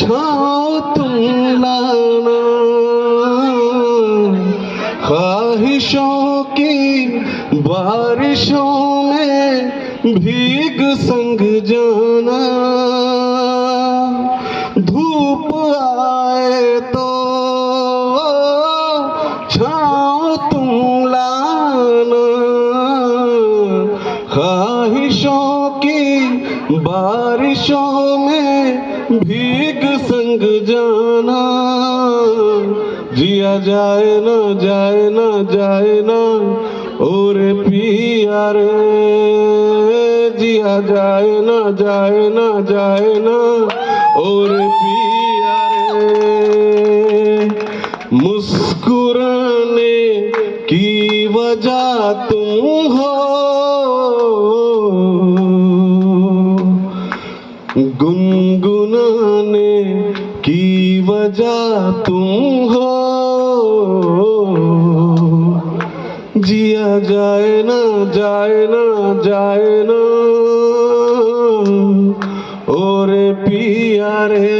छाओ तुम लाना, ख्वाहिशों की बारिशों में भीग संग जाना। धूप आए तो छाओ तुम लाना, ख्वाहिशों की बारिशों में भीग संग जाना। जिया जाए ना जाए ना जाए ना और पिया रे, जिया जाए ना जाए ना जाए ना और पिया रे। मुस्कुराने की वजह तुम हो, गुनगुनाने की वजह तुम हो। जिया जाए ना जाए ना जाए ना और पिया रे।